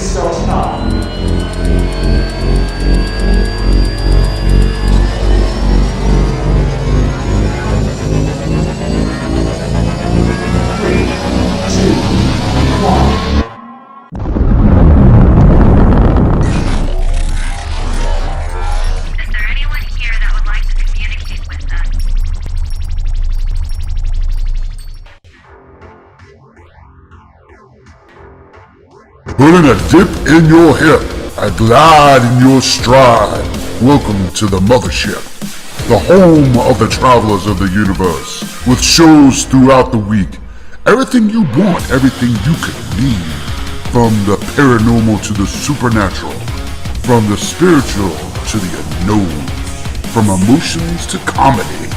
Please don't stop. 3, 2, 1. Is there anyone here that would like to communicate with us? Putting a dip in your hip, a glide in your stride. Welcome to the mothership, the home of the travelers of the universe, with shows throughout the week. Everything you want, everything you could need. From the paranormal to the supernatural, from the spiritual to the unknown, from emotions to comedy.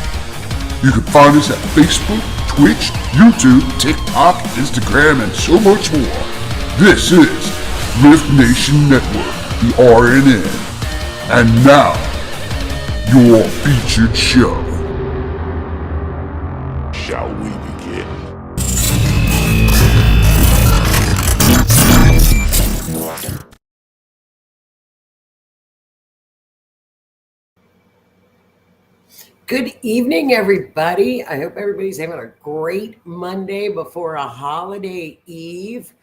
You can find us at Facebook, Twitch, YouTube, TikTok, Instagram, and so much more. This is R.I.F.T Nation Network, the RNN. And now, your featured show. Shall we begin? Good evening, everybody. I hope everybody's having a great Monday before a holiday eve.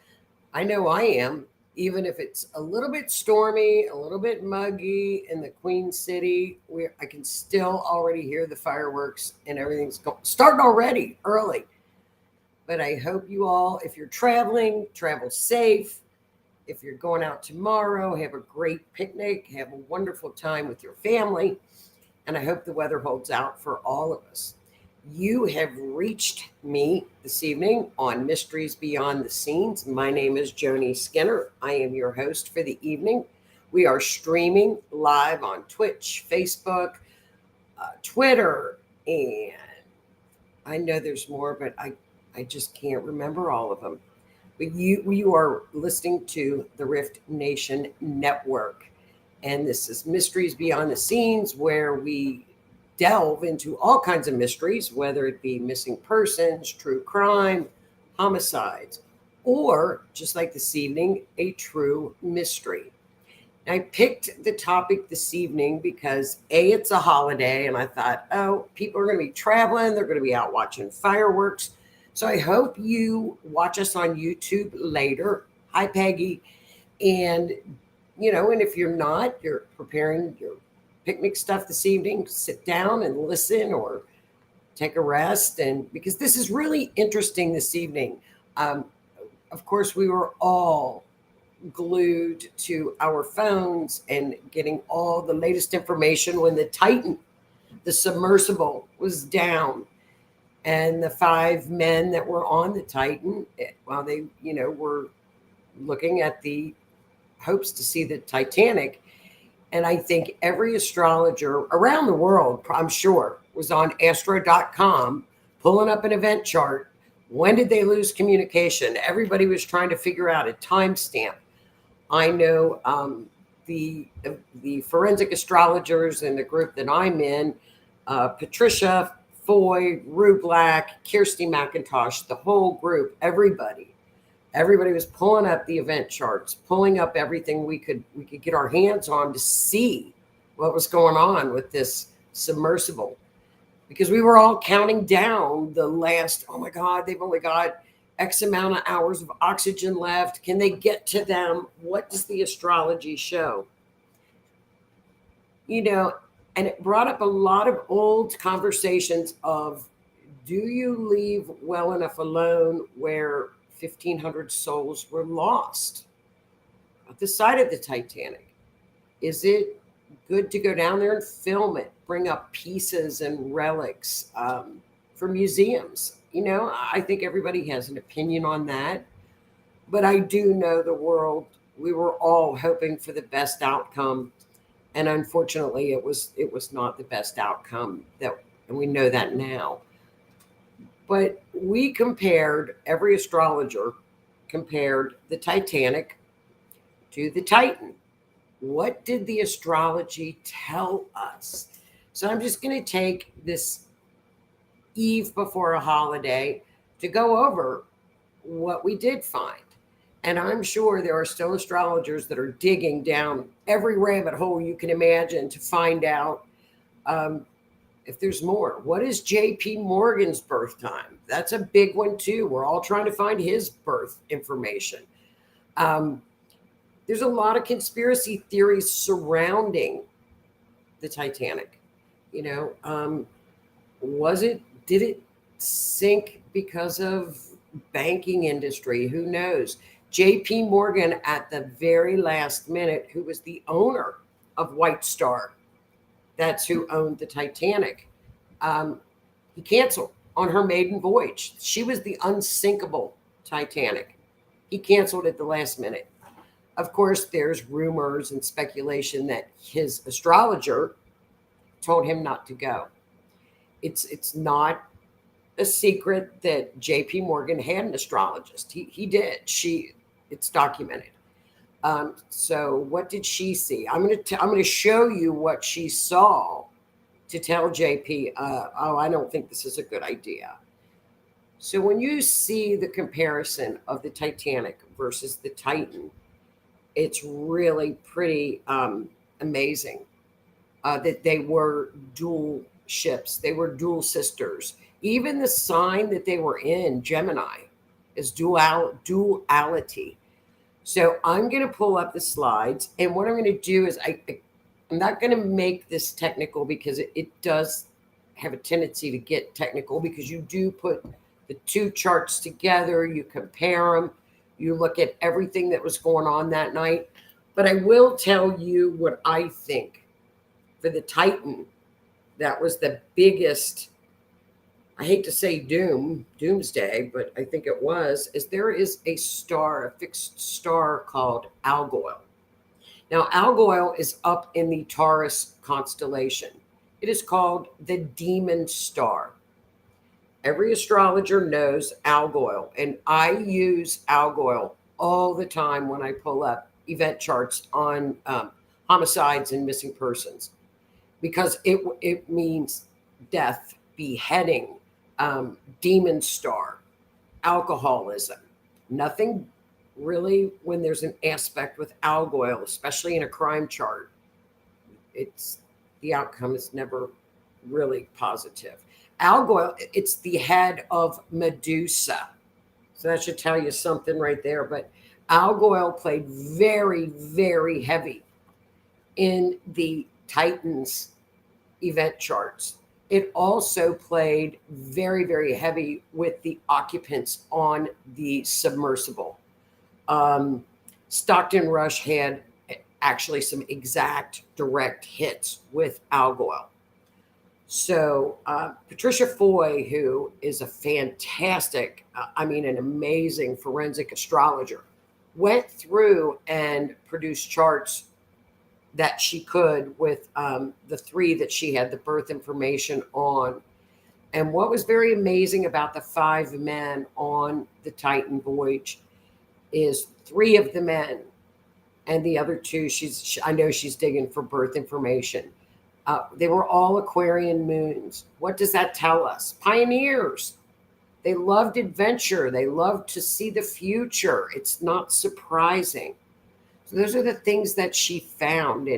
I know I am, even if it's a little bit stormy, a little bit muggy in the Queen City. I can still already hear the fireworks and everything's starting already early. But I hope you all, if you're traveling, travel safe. If you're going out tomorrow, have a great picnic, have a wonderful time with your family. And I hope the weather holds out for all of us. You have reached me this evening on Mysteries Beyond the Scenes. My name is Joni Skinner. I am your host for the evening. We are streaming live on Twitch, Facebook, Twitter, and I know there's more, but I just can't remember all of them. But you are listening to the R.I.F.T Nation Network. And this is Mysteries Beyond the Scenes, where we delve into all kinds of mysteries, whether it be missing persons, true crime, homicides, or just like this evening, a true mystery. I picked the topic this evening because it's a holiday, and I thought, oh, people are going to be traveling. They're going to be out watching fireworks. So I hope you watch us on YouTube later. Hi, Peggy. And and if you're not, you're preparing your picnic stuff this evening, sit down and listen or take a rest. And because this is really interesting this evening. Of course, we were all glued to our phones and getting all the latest information when the Titan, the submersible, was down. And the 5 men that were on the Titan, while they, were looking at the hopes to see the Titanic. And I think every astrologer around the world, I'm sure, was on astro.com pulling up an event chart. When did they lose communication? Everybody was trying to figure out a timestamp. I know the forensic astrologers in the group that I'm in, Patricia, Foy, Rue Black, Kirsty McIntosh, the whole group, everybody was pulling up the event charts, pulling up everything we could get our hands on to see what was going on with this submersible. Because we were all counting down the last, oh my God, they've only got X amount of hours of oxygen left. Can they get to them? What does the astrology show? And it brought up a lot of old conversations of, do you leave well enough alone where 1,500 souls were lost at the side of the Titanic? Is it good to go down there and film it, bring up pieces and relics for museums? I think everybody has an opinion on that. But I do know the world, we were all hoping for the best outcome. And unfortunately, it was not the best outcome, and we know that now. But every astrologer compared the Titanic to the Titan. What did the astrology tell us? So I'm just going to take this eve before a holiday to go over what we did find. And I'm sure there are still astrologers that are digging down every rabbit hole you can imagine to find out um, if there's more. What is J.P. Morgan's birth time? That's a big one, too. We're all trying to find his birth information. Um, there's a lot of conspiracy theories surrounding the Titanic. You know, did it sink because of banking industry? Who knows? JP Morgan at the very last minute, who was the owner of White Star, that's who owned the Titanic. Um, he canceled on her maiden voyage. She was the unsinkable Titanic. He canceled at the last minute. Of course, there's rumors and speculation that his astrologer told him not to go. It's not a secret that J.P. Morgan had an astrologist. He did. It's documented. So what did she see? I'm gonna show you what she saw to tell JP. Oh, I don't think this is a good idea. So when you see the comparison of the Titanic versus the Titan, it's really pretty amazing that they were dual ships. They were dual sisters. Even the sign that they were in, Gemini, is duality. So I'm going to pull up the slides, and what I'm going to do is I'm not going to make this technical because it does have a tendency to get technical because you do put the two charts together, you compare them, you look at everything that was going on that night. But I will tell you what I think for the Titan. That was the biggest, I hate to say doomsday, but I think it was, is there is a star, a fixed star called Algol. Now, Algol is up in the Taurus constellation. It is called the demon star. Every astrologer knows Algol, and I use Algol all the time when I pull up event charts on homicides and missing persons, because it means death, beheading, demon star, alcoholism. Nothing really when there's an aspect with Algol, especially in a crime chart. It's the outcome is never really positive. Algol, it's the head of Medusa. So that should tell you something right there. But Algol played very, very heavy in the Titans event charts. It also played very, very heavy with the occupants on the submersible. Stockton Rush had actually some exact direct hits with Algol. So Patricia Foy, who is a fantastic, an amazing forensic astrologer, went through and produced charts that she could with the three that she had the birth information on. And what was very amazing about the 5 men on the Titan voyage is 3 of the men and the other 2, I know she's digging for birth information. They were all Aquarian moons. What does that tell us? Pioneers. They loved adventure. They loved to see the future. It's not surprising. So those are the things that she found.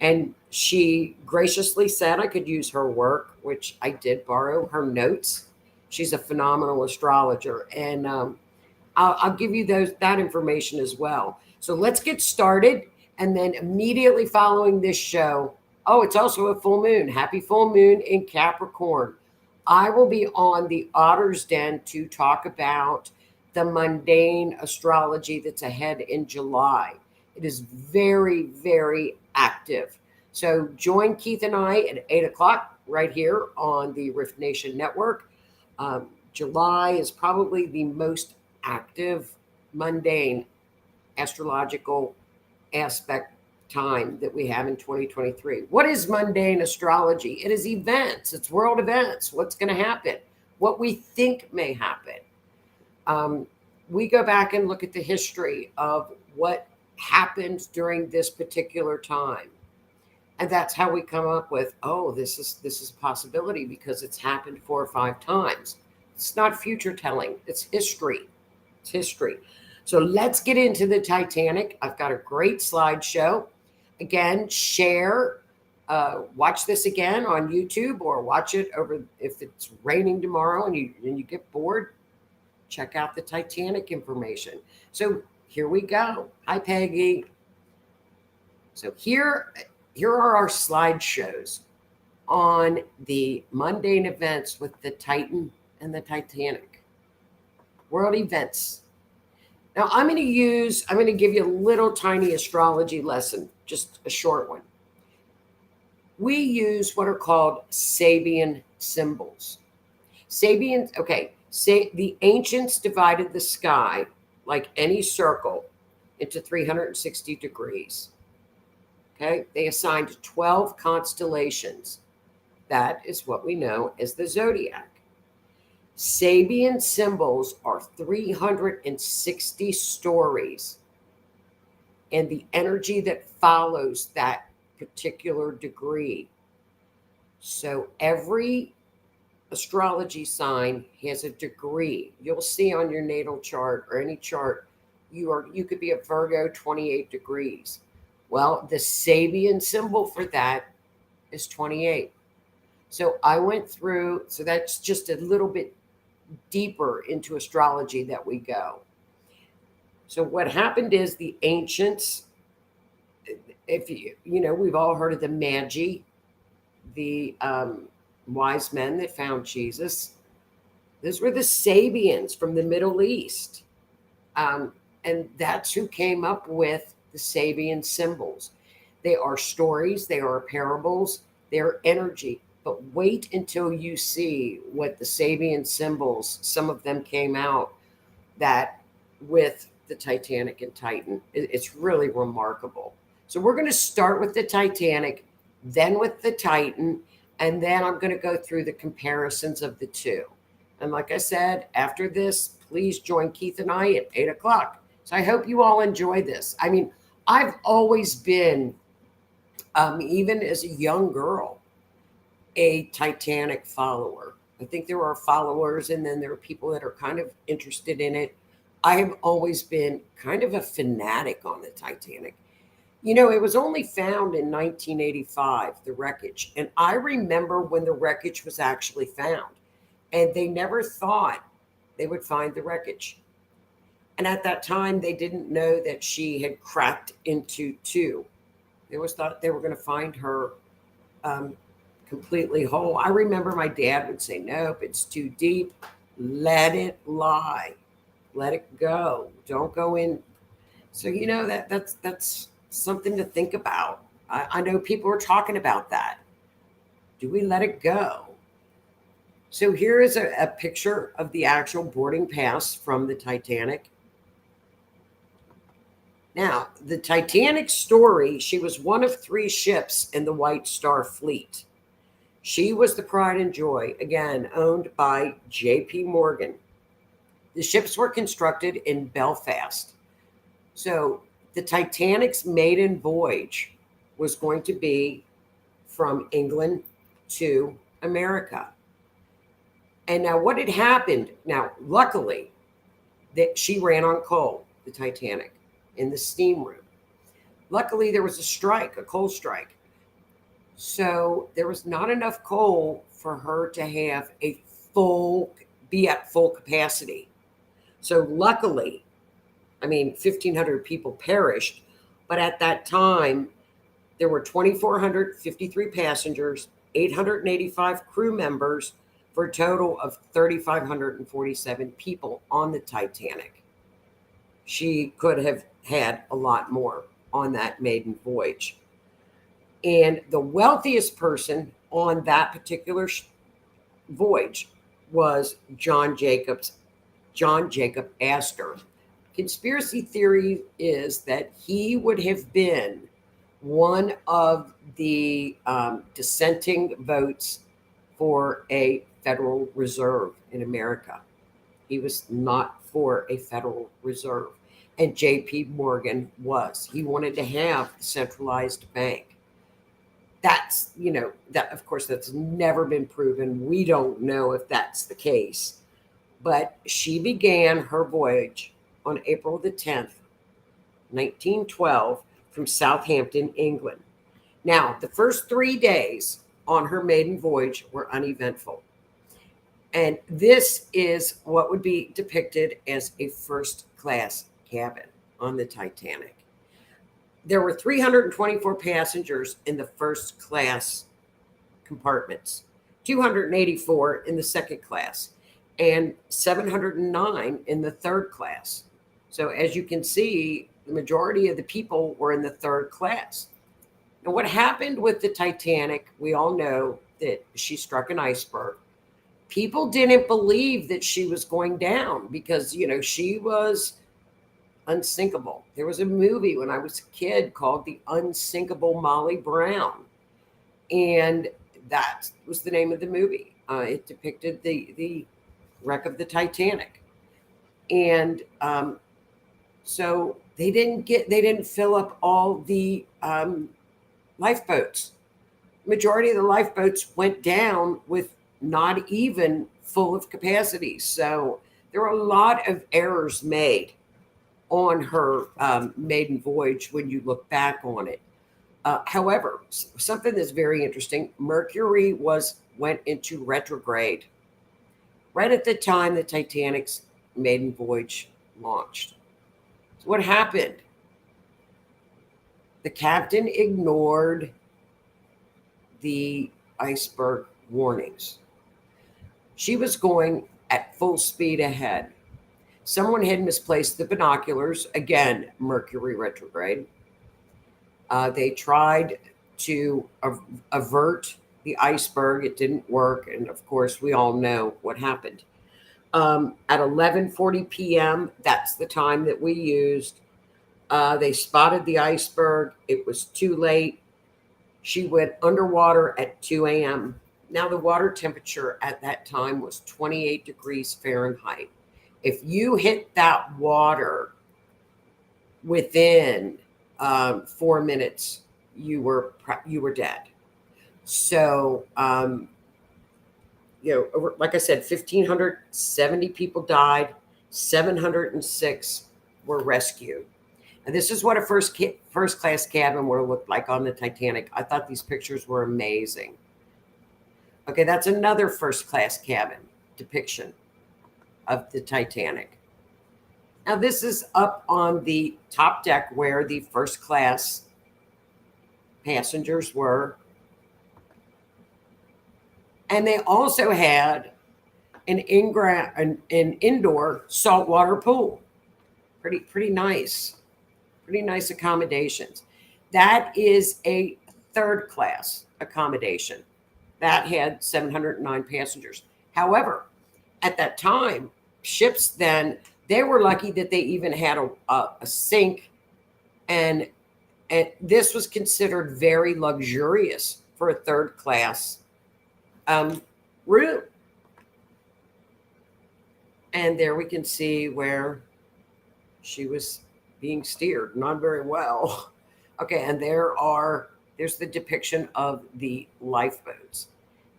And she graciously said I could use her work, which I did borrow her notes. She's a phenomenal astrologer. And I'll give you that information as well. So let's get started. And then immediately following this show, oh, it's also a full moon. Happy full moon in Capricorn. I will be on the Otter's Den to talk about the mundane astrology that's ahead in July. It is very, very active. So join Keith and I at 8 o'clock right here on the R.I.F.T Nation Network. July is probably the most active mundane astrological aspect time that we have in 2023. What is mundane astrology? It is events. It's world events. What's going to happen? What we think may happen. We go back and look at the history of what happened during this particular time, and that's how we come up with, oh, this is a possibility because it's happened 4 or 5 times. It's not future telling. It's history. It's history. So let's get into the Titanic. I've got a great slideshow. Again, share, watch this again on YouTube or watch it over if it's raining tomorrow and you get bored, check out the Titanic information. So here we go. Hi, Peggy. So here are our slideshows on the mundane events with the Titan and the Titanic. World events. Now I'm going to give you a little tiny astrology lesson, just a short one. We use what are called Sabian symbols. Sabian, okay, say the ancients divided the sky like any circle into 360 degrees. Okay, they assigned 12 constellations. That is what we know as the zodiac. Sabian symbols are 360 stories, and the energy that follows that particular degree. So every astrology sign has a degree. You'll see on your natal chart or any chart, you could be a Virgo 28 degrees. Well, the Sabian symbol for that is 28. So I went through, so that's just a little bit deeper into astrology that we go. So what happened is the ancients, if we've all heard of the Magi, the wise men that found Jesus. Those were the Sabians from the Middle East. And that's who came up with the Sabian symbols. They are stories, they are parables, they're energy. But wait until you see what the Sabian symbols, some of them came out that with the Titanic and Titan. It's really remarkable. So we're going to start with the Titanic, then with the Titan, and then I'm going to go through the comparisons of the two. And like I said, after this, please join Keith and I at 8 o'clock. So I hope you all enjoy this. I mean, I've always been, even as a young girl, a Titanic follower. I think there are followers, and then there are people that are kind of interested in it. I have always been kind of a fanatic on the Titanic. It was only found in 1985, the wreckage. And I remember when the wreckage was actually found, and they never thought they would find the wreckage. And at that time, they didn't know that she had cracked into two. They always thought they were going to find her completely whole. I remember my dad would say, nope, it's too deep. Let it lie. Let it go. Don't go in. So, that's something to think about. I know people are talking about that. Do we let it go? So here is a picture of the actual boarding pass from the Titanic. Now, the Titanic story, she was one of 3 ships in the White Star Fleet. She was the pride and joy, again, owned by J.P. Morgan. The ships were constructed in Belfast. So the Titanic's maiden voyage was going to be from England to America. And now what had happened, now luckily, that she ran on coal, the Titanic, in the steam room. Luckily, there was a strike, a coal strike. So there was not enough coal for her to have be at full capacity. So luckily, 1,500 people perished, but at that time, there were 2,453 passengers, 885 crew members, for a total of 3,547 people on the Titanic. She could have had a lot more on that maiden voyage. And the wealthiest person on that particular voyage was John Jacob Astor. Conspiracy theory is that he would have been one of the dissenting votes for a Federal Reserve in America. He was not for a Federal Reserve. And J.P. Morgan was. He wanted to have a centralized bank. That's, that of course, that's never been proven. We don't know if that's the case. But she began her voyage on April the 10th, 1912, from Southampton, England. Now, the first 3 days on her maiden voyage were uneventful. And this is what would be depicted as a first class cabin on the Titanic. There were 324 passengers in the first class compartments, 284 in the second class, and 709 in the third class. So, as you can see, the majority of the people were in the third class. And what happened with the Titanic, we all know that she struck an iceberg. People didn't believe that she was going down because, she was unsinkable. There was a movie when I was a kid called The Unsinkable Molly Brown. And that was the name of the movie. It depicted the wreck of the Titanic. And so they didn't fill up all the lifeboats. Majority of the lifeboats went down with not even full of capacity. So there were a lot of errors made on her maiden voyage when you look back on it. However, something that's very interesting, Mercury went into retrograde right at the time the Titanic's maiden voyage launched. So what happened? The captain ignored the iceberg warnings. She was going at full speed ahead. Someone had misplaced the binoculars. Again, Mercury retrograde. They tried to avert the iceberg. It didn't work. And of course, we all know what happened. At 11:40 p.m., that's the time that we used. They spotted the iceberg. It was too late. She went underwater at 2 a.m. Now, the water temperature at that time was 28 degrees Fahrenheit. If you hit that water within 4 minutes, you were dead. So, like I said, 1,570 people died, 706 were rescued. And this is what a first class cabin would have looked like on the Titanic. I thought these pictures were amazing. Okay, that's another first class cabin depiction of the Titanic. Now, this is up on the top deck where the first class passengers were. And they also had an indoor saltwater pool. Pretty nice. Pretty nice accommodations. That is a third class accommodation. That had 709 passengers. However, at that time, ships then, they were lucky that they even had a sink, and this was considered very luxurious for a third class room. And there we can see where she was being steered, not very well. Okay, and there's the depiction of the lifeboats.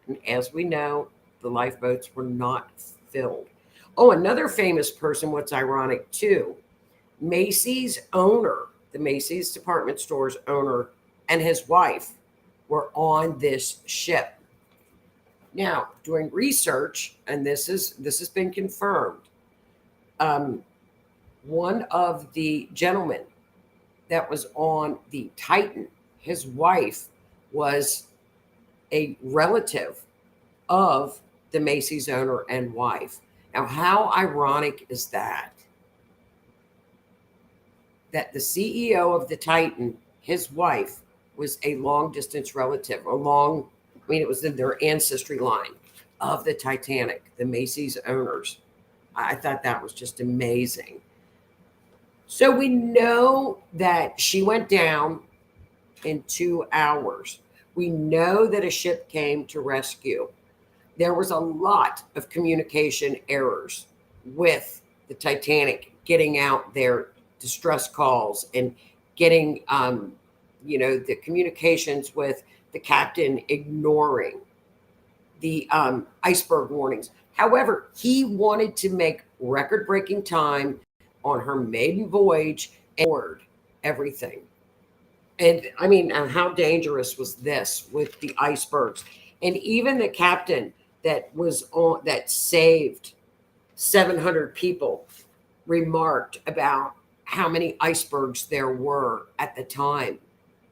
And as we know, the lifeboats were not filled. Oh, another famous person, what's ironic too, Macy's owner, the Macy's department store's owner, and his wife were on this ship. Now, doing research, and this has been confirmed, one of the gentlemen that was on the Titan, his wife was a relative of the Macy's owner and wife. Now, how ironic is that? That the CEO of the Titan, his wife, was a long distance relative, it was in their ancestry line of the Titanic, the Macy's owners. I thought that was just amazing. So we know that she went down in 2 hours. We know that a ship came to rescue. There was a lot of communication errors with the Titanic getting out their distress calls and getting, the communications with the captain ignoring the iceberg warnings. However, he wanted to make record-breaking time on her maiden voyage and ignored everything. And I mean, how dangerous was this with the icebergs? And even the captain that saved 700 people remarked about how many icebergs there were at the time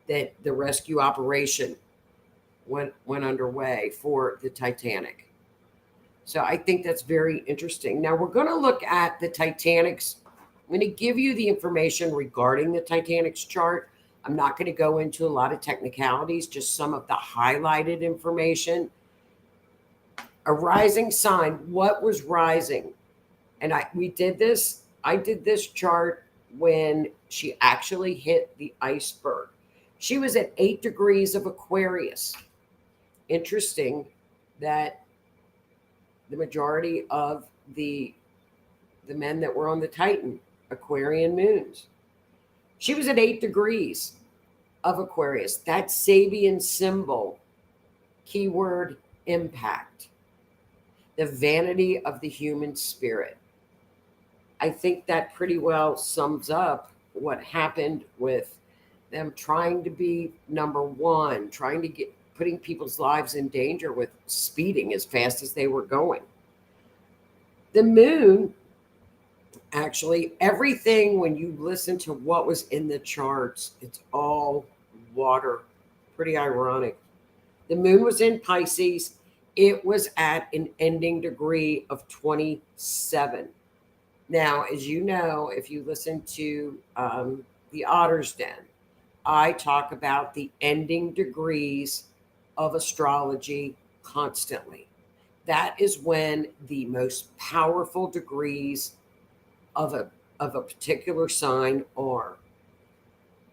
that the rescue operation went underway for the Titanic. So I think that's very interesting. Now we're going to look at the Titanic's. I'm going to give you the information regarding the Titanic's chart. I'm not going to go into a lot of technicalities, just some of the highlighted information. A rising sign, what was rising? And I did this chart when she actually hit the iceberg. She was at 8 degrees of Aquarius. Interesting that the majority of the men that were on the Titan, Aquarian moons. She was at 8 degrees of Aquarius. That Sabian symbol, keyword impact, the vanity of the human spirit. I think that pretty well sums up what happened with them trying to be number one, trying to get putting people's lives in danger with speeding as fast as they were going. The moon, actually, everything when you listen to what was in the charts, it's all water. Pretty ironic. The moon was in Pisces. It was at an ending degree of 27. Now, as you know, if you listen to the Otter's Den, I talk about the ending degrees of astrology constantly. That is when the most powerful degrees of a particular sign are.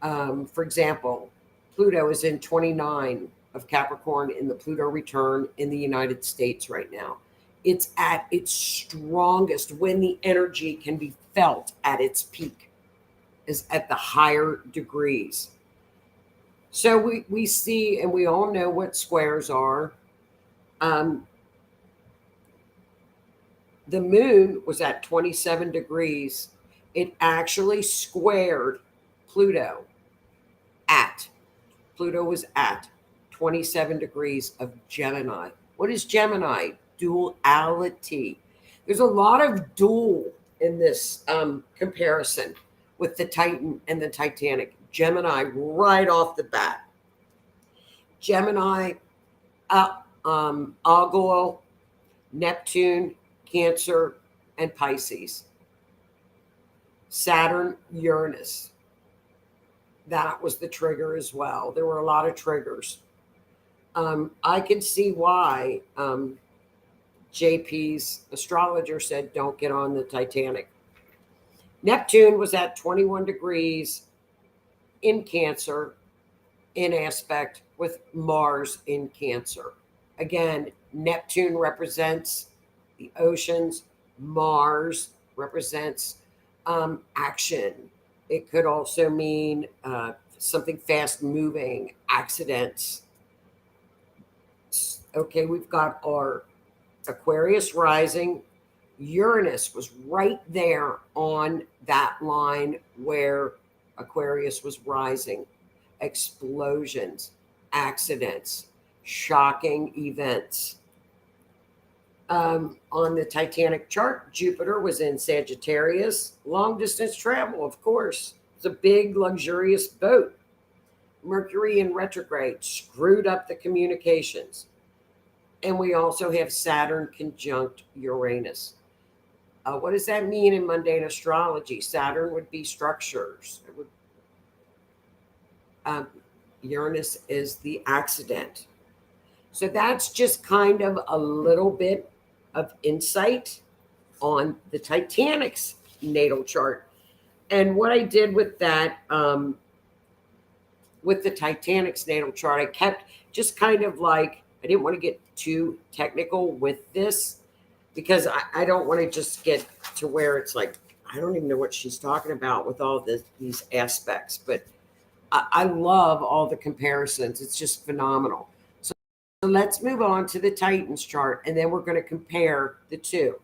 For example, Pluto is in 29 of Capricorn in the Pluto return in the United States right now. It's at its strongest when the energy can be felt at its peak, is at the higher degrees. So we see, and we all know what squares are. Um, the moon was at 27 degrees. It actually squared Pluto at, Pluto was at 27 degrees of Gemini. What is Gemini? Duality. There's a lot of dual in this comparison with the Titan and the Titanic. Gemini right off the bat. Gemini, Algol, Neptune, Cancer, and Pisces. Saturn, Uranus. That was the trigger as well. There were a lot of triggers. I can see why JP's astrologer said, don't get on the Titanic. Neptune was at 21 degrees in Cancer, in aspect with Mars in Cancer. Again, Neptune represents the oceans, Mars represents action. It could also mean something fast moving, accidents. Okay, we've got our Aquarius rising. Uranus was right there on that line where Aquarius was rising. Explosions, accidents, shocking events. On the Titanic chart, Jupiter was in Sagittarius. Long distance travel, of course. It's a big, luxurious boat. Mercury in retrograde screwed up the communications. And we also have Saturn conjunct Uranus. What does that mean in mundane astrology? Saturn would be structures. Uranus is the accident. So that's just kind of a little bit of insight on the Titanic's natal chart. And what I did with that, with the Titanic's natal chart, I kept just kind of like, I didn't want to get too technical with this because I don't want to just get to where it's like, I don't even know what she's talking about with all these aspects. But I love all the comparisons. It's just phenomenal. So let's move on to the Titans chart, and then we're going to compare the two.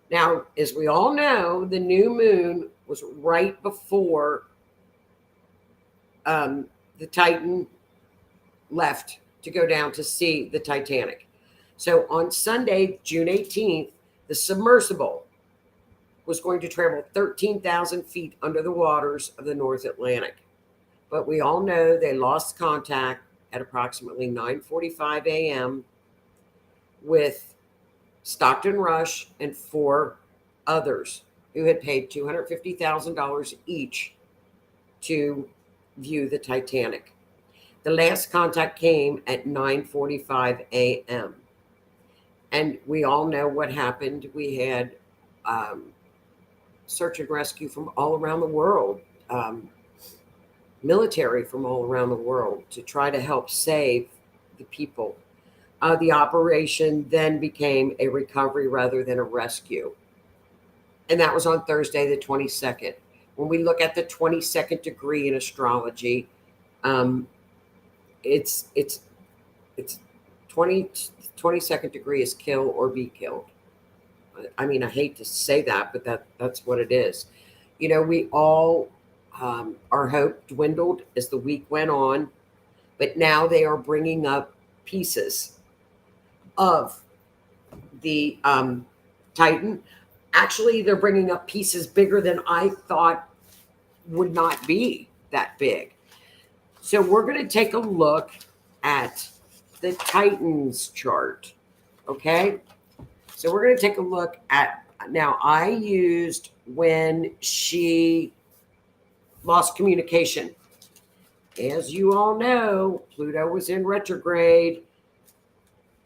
Now, as we all know, the new moon was right before the Titan left to go down to see the Titanic. So on Sunday, June 18th, the submersible was going to travel 13,000 feet under the waters of the North Atlantic. But we all know they lost contact at approximately 9:45 a.m. with Stockton Rush and four others who had paid $250,000 each to view the Titanic. The last contact came at 9:45 a.m. And we all know what happened. We had search and rescue from all around the world, military from all around the world to try to help save the people. The operation then became a recovery rather than a rescue. And that was on Thursday, the 22nd. When we look at the 22nd degree in astrology, um, it's 20, 22nd degree is kill or be killed. I mean, I hate to say that, but that's what it is. You know, we all our hope dwindled as the week went on, but now they are bringing up pieces of the Titan. Actually, they're bringing up pieces bigger than I thought would not be that big. So we're going to take a look at the Titans chart. Okay. So we're going to take a look at, now I used when she lost communication. As you all know, Pluto was in retrograde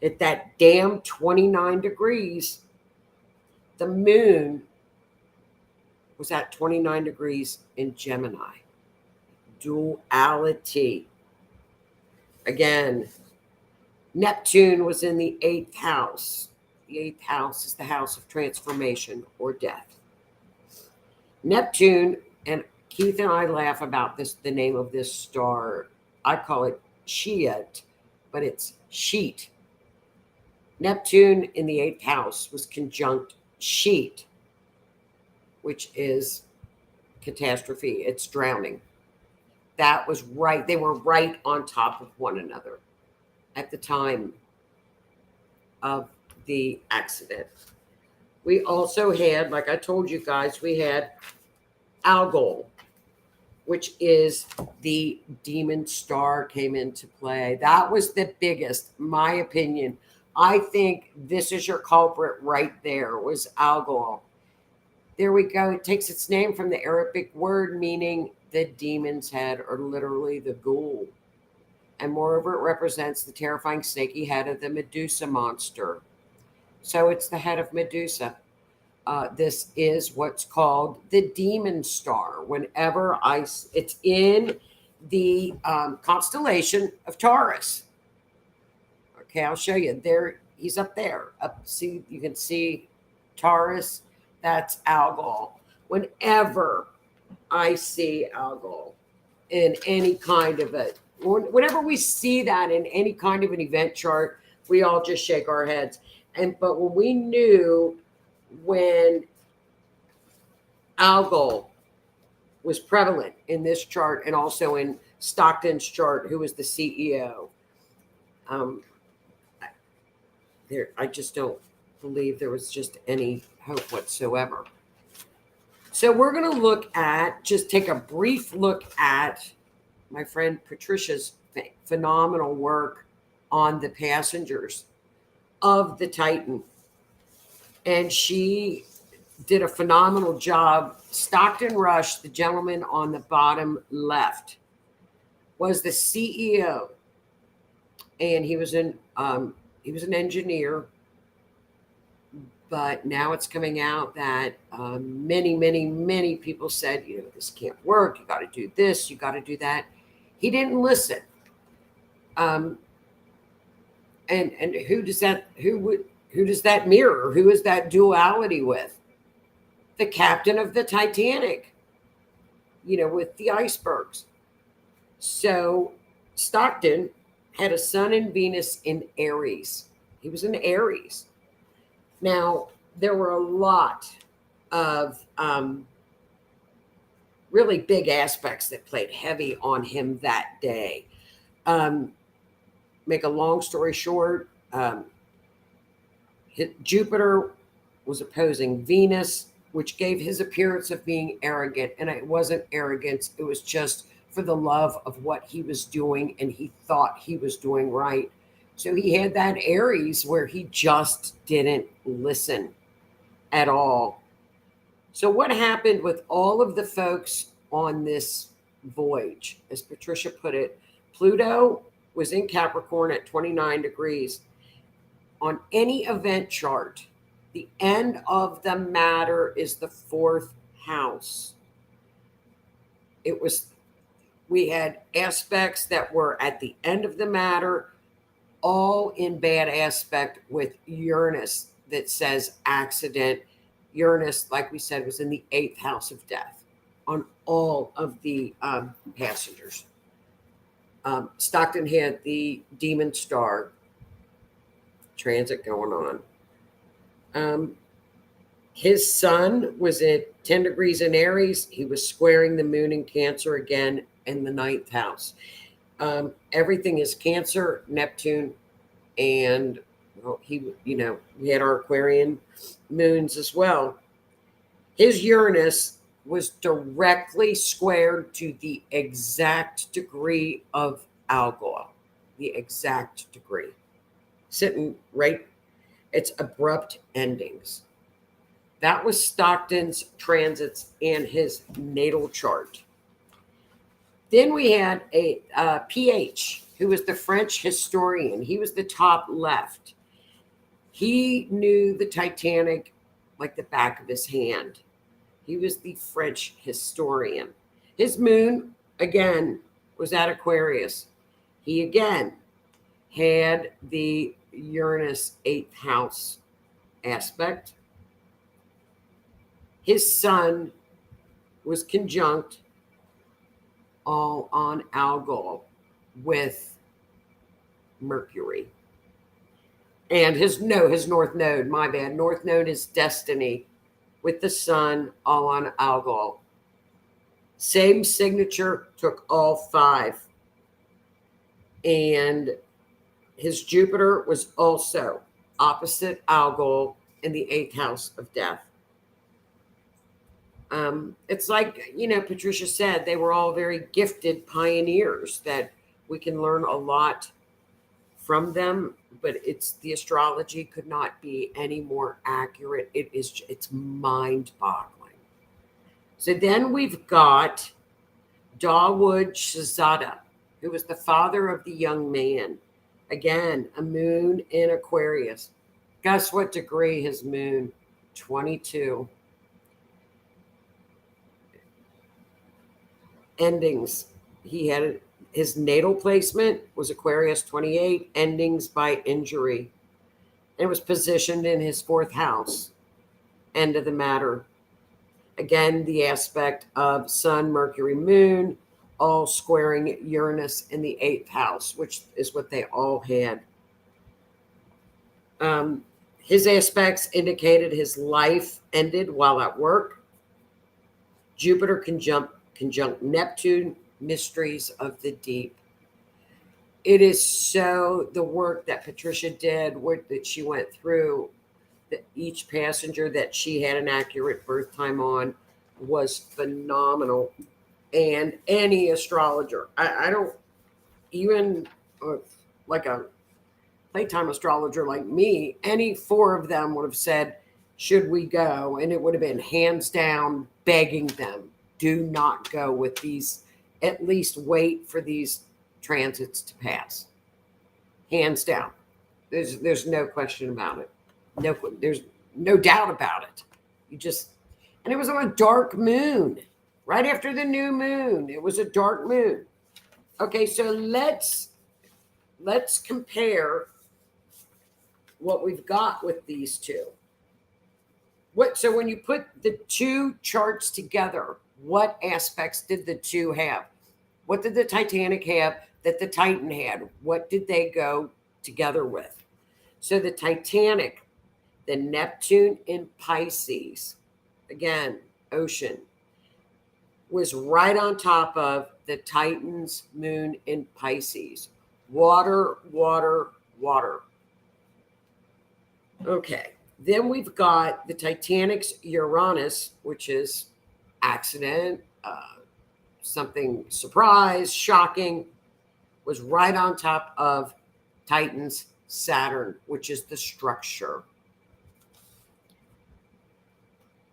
at that damn 29 degrees. The moon was at 29 degrees in Gemini. Duality. Again, Neptune was in the eighth house. The eighth house is the house of transformation or death. Neptune, and Keith and I laugh about this, the name of this star. I call it Sheet, but it's Sheet. Neptune in the eighth house was conjunct Sheet, which is catastrophe. It's drowning. That was right. They were right on top of one another at the time of the accident. We also had, like I told you guys, we had Algol, which is the demon star, came into play. That was the biggest, my opinion. I think this is your culprit right there, was Algol. There we go. It takes its name from the Arabic word meaning the demon's head, or literally the ghoul. And moreover, it represents the terrifying snaky head of the Medusa monster. So it's the head of Medusa. This is what's called the demon star. It's in the constellation of Taurus. Okay, I'll show you. There, he's up there. See, you can see Taurus. That's Algol. Whenever I see Algol in any kind of whenever we see that in any kind of an event chart, we all just shake our heads. But when we knew when Algol was prevalent in this chart and also in Stockton's chart, who was the CEO, I just don't believe there was just any hope whatsoever. So we're going to take a brief look at my friend Patricia's phenomenal work on the passengers of the Titan. And she did a phenomenal job. Stockton Rush, the gentleman on the bottom left, was the CEO, and he was an engineer. But now it's coming out that many people said, this can't work. You got to do this. You got to do that. He didn't listen. And who does that mirror? Who is that duality with? The captain of the Titanic, with the icebergs. So Stockton had a sun and Venus in Aries. He was in Aries. Now, there were a lot of really big aspects that played heavy on him that day. Um, make a long story short, Jupiter was opposing Venus, which gave his appearance of being arrogant. And it wasn't arrogance, it was just for the love of what he was doing, and he thought he was doing right. So he had that Aries where he just didn't listen at all. So, what happened with all of the folks on this voyage? As Patricia put it, Pluto was in Capricorn at 29 degrees. On any event chart, the end of the matter is the fourth house. It was, we had aspects that were at the end of the matter, all in bad aspect with Uranus that says accident. Uranus, like we said, was in the eighth house of death on all of the passengers. Stockton had the demon star transit going on. His sun was at 10 degrees in Aries. He was squaring the moon in Cancer again in the ninth house. Everything is Cancer, Neptune, and well, we had our Aquarian moons as well. His Uranus was directly squared to the exact degree of Algol, the exact degree, sitting right. It's abrupt endings. That was Stockton's transits and his natal chart. Then we had a PH, who was the French historian. He was the top left. He knew the Titanic like the back of his hand. He was the French historian. His moon, again, was at Aquarius. He again had the Uranus eighth house aspect. His sun was conjunct all on Algol with Mercury. And his north node, my bad. North node is destiny with the sun all on Algol. Same signature, took all five. And his Jupiter was also opposite Algol in the eighth house of death. It's like, Patricia said, they were all very gifted pioneers that we can learn a lot from them, but the astrology could not be any more accurate. It's mind-boggling. So then we've got Dawood Shahzada, who was the father of the young man. Again, a moon in Aquarius. Guess what degree his moon? 22. Endings. He had his natal placement was Aquarius 28, endings by injury. It was positioned in his fourth house. End of the matter. Again, the aspect of Sun, Mercury, Moon, all squaring Uranus in the eighth house, which is what they all had. His aspects indicated his life ended while at work. Jupiter conjunct Neptune, mysteries of the deep. It is so, the work that Patricia did, that she went through, that each passenger that she had an accurate birth time on was phenomenal. And any astrologer, I don't even like a playtime astrologer like me, any four of them would have said, should we go? And it would have been hands down begging them, do not go with these, at least wait for these transits to pass. Hands down. There's no question about it. There's no doubt about it. And it was on a dark moon, right after the new moon. It was a dark moon. Okay, so let's compare what we've got with these two. So when you put the two charts together, what aspects did the two have? What did the Titanic have that the Titan had? What did they go together with? So the Titanic The Neptune in Pisces, again, ocean, was right on top of the Titan's moon in Pisces. Water, water, water. Okay. Then we've got the Titanic's Uranus, which is accident, something surprise, shocking, was right on top of Titan's Saturn, which is the structure.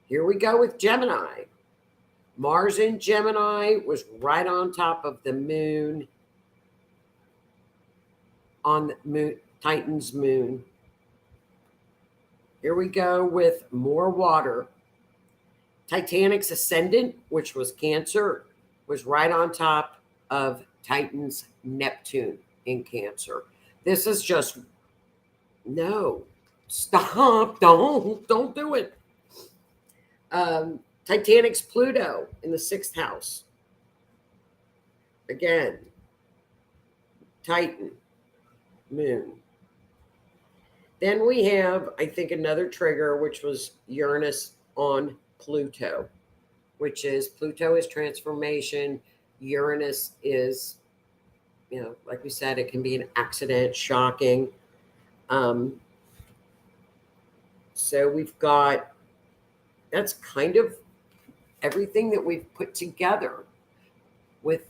Here we go with Gemini. Mars in Gemini was right on top of the moon, on the moon, Titan's moon. Here we go with more water. Titanic's ascendant, which was Cancer, was right on top of Titan's Neptune in Cancer. This is just, no, stop, don't do it. Titanic's Pluto in the sixth house. Again, Titan, moon. Then we have, I think, another trigger, which was Uranus on Pluto, which is Pluto is transformation. Uranus is, like we said, it can be an accident, shocking. So we've got, that's kind of everything that we've put together with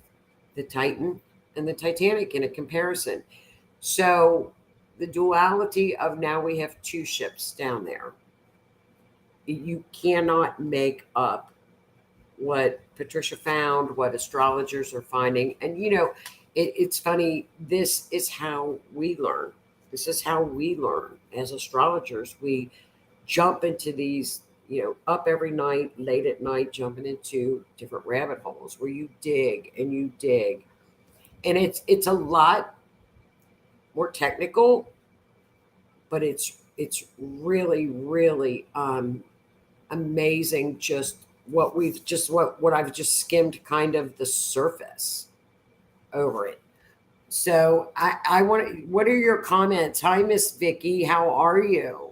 the Titan and the Titanic in a comparison. So the duality of now we have two ships down there. You cannot make up what Patricia found, what astrologers are finding. And, it's funny. This is how we learn. This is how we learn as astrologers. We jump into these, up every night, late at night, jumping into different rabbit holes where you dig and you dig. And it's a lot more technical, but it's really, really amazing just what I've just skimmed kind of the surface over it. So I want, what are your comments? Hi, Miss Vicky. How are you?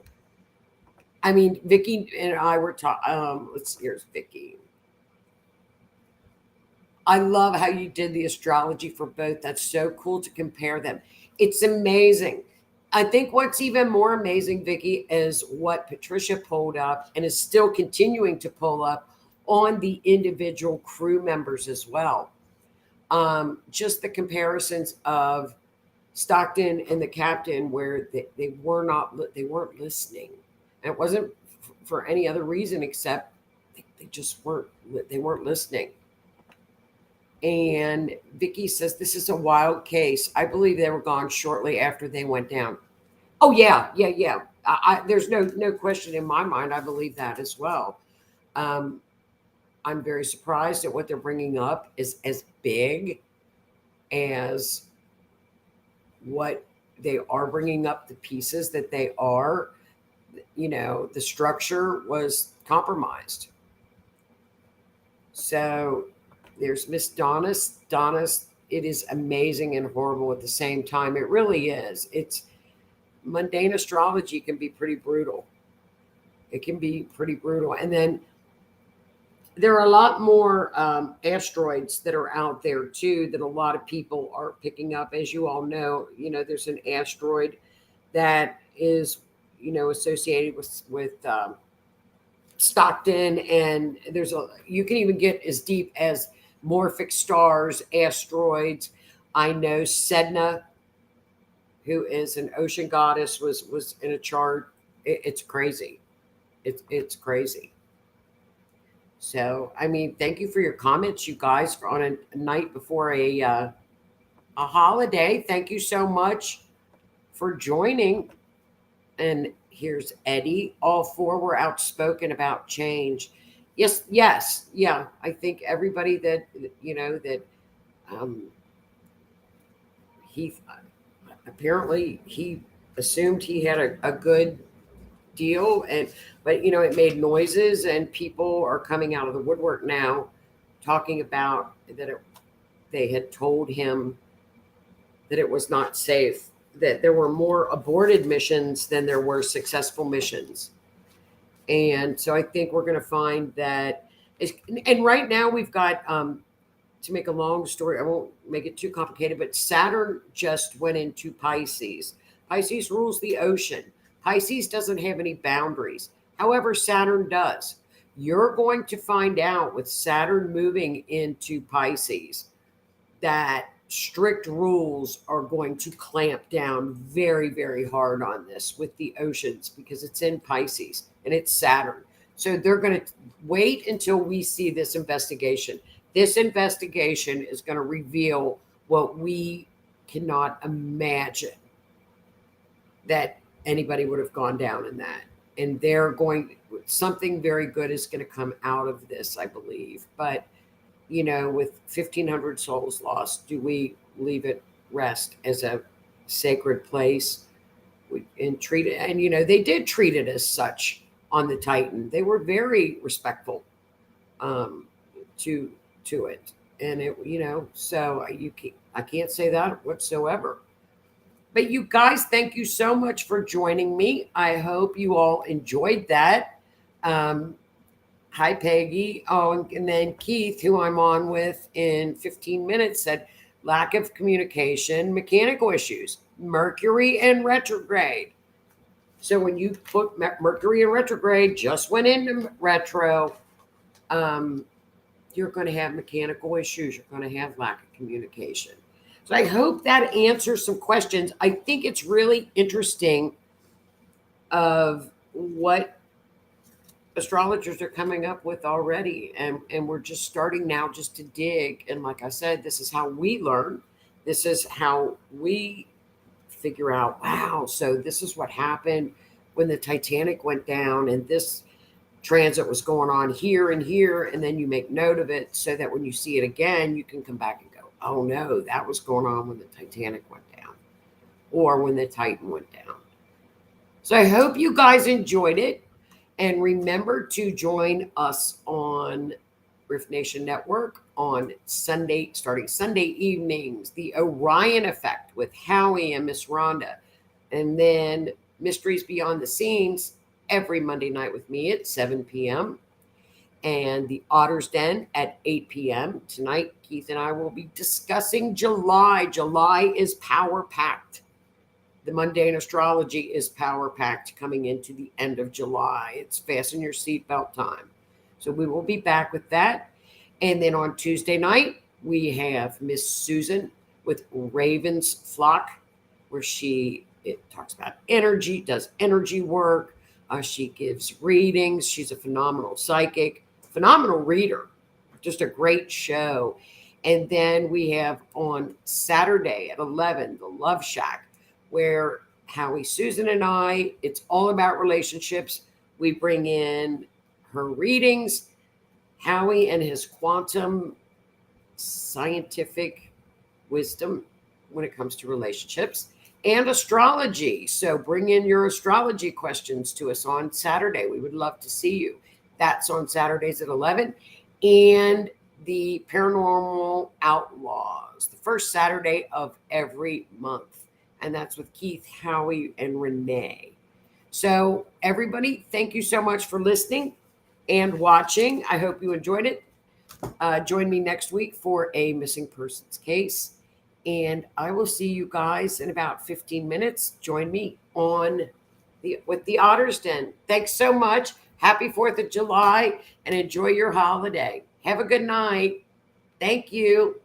I mean, Vicky and I were talking, here's Vicky. I love how you did the astrology for both. That's so cool to compare them. It's amazing. I think what's even more amazing, Vicky, is what Patricia pulled up and is still continuing to pull up on the individual crew members as well. Just the comparisons of Stockton and the captain, where they weren't listening. And it wasn't for any other reason except they just weren't listening. And Vicky says, this is a wild case. I believe they were gone shortly after they went down. Oh, yeah. There's no question in my mind. I believe that as well. I'm very surprised at what they're bringing up is as big as what they are bringing up, the pieces that they are. The structure was compromised. So there's Miss Donna. It is amazing and horrible at the same time. It really is. It's mundane astrology can be pretty brutal. It can be pretty brutal. And then there are a lot more asteroids that are out there too that a lot of people are picking up. As you all know, there's an asteroid that is, associated with Stockton, and you can even get as deep as morphic stars, asteroids. I know Sedna, who is an ocean goddess, was in a chart. It's crazy. It's crazy. So, I mean, thank you for your comments, you guys, for on a night before a holiday. Thank you so much for joining. And here's Eddie. All four were outspoken about change. Yes. Yeah. I think everybody that, he apparently he assumed he had a good deal, but it made noises, and people are coming out of the woodwork now talking about that they had told him that it was not safe, that there were more aborted missions than there were successful missions. And so I think we're going to find that, and right now we've got, to make a long story, I won't make it too complicated, but Saturn just went into Pisces. Pisces rules the ocean. Pisces doesn't have any boundaries. However, Saturn does. You're going to find out with Saturn moving into Pisces that strict rules are going to clamp down very, very hard on this with the oceans because it's in Pisces and it's Saturn. So they're going to wait until we see this investigation. This investigation is going to reveal what we cannot imagine that anybody would have gone down in that. And they're going, something very good is going to come out of this, I believe. But you know, with 1,500 souls lost, do we leave it rest as a sacred place and treat it? And, you know, they did treat it as such on the Titan. They were very respectful to it. And, it, you know, so I can't say that whatsoever. But you guys, thank you so much for joining me. I hope you all enjoyed that. Hi, Peggy. Oh, and then Keith, who I'm on with in 15 minutes, said lack of communication, mechanical issues, Mercury and retrograde. So when you put Mercury in retrograde, just went into retro, you're going to have mechanical issues. You're going to have lack of communication. So I hope that answers some questions. I think it's really interesting of what astrologers are coming up with already, and we're just starting now just to dig. And like I said, this is how we learn. This is how we figure out, wow, so this is what happened when the Titanic went down, and this transit was going on here and here, and then you make note of it so that when you see it again, you can come back and go, oh no, that was going on when the Titanic went down or when the Titan went down. So I hope you guys enjoyed it. And remember to join us on R.I.F.T Nation Network on Sunday, starting Sunday evenings, the Orion Effect with Howie and Miss Rhonda. And then Mysteries Beyond the Scenes every Monday night with me at 7 p.m. And the Otter's Den at 8 p.m. Tonight, Keith and I will be discussing July. July is power-packed. The Mundane Astrology is power-packed coming into the end of July. It's fasten your seatbelt time. So we will be back with that. And then on Tuesday night, we have Miss Susan with Raven's Flock, where it talks about energy, does energy work. She gives readings. She's a phenomenal psychic, phenomenal reader, just a great show. And then we have on Saturday at 11, the Love Shack, where Howie, Susan, and I, it's all about relationships. We bring in her readings, Howie and his quantum scientific wisdom when it comes to relationships, and astrology. So bring in your astrology questions to us on Saturday. We would love to see you. That's on Saturdays at 11. And the Paranormal Outlaws, the first Saturday of every month. And that's with Keith, Howie, and Renee. So everybody, thank you so much for listening and watching. I hope you enjoyed it. Join me next week for a missing persons case. And I will see you guys in about 15 minutes. Join me with the Otter's Den. Thanks so much. Happy 4th of July and enjoy your holiday. Have a good night. Thank you.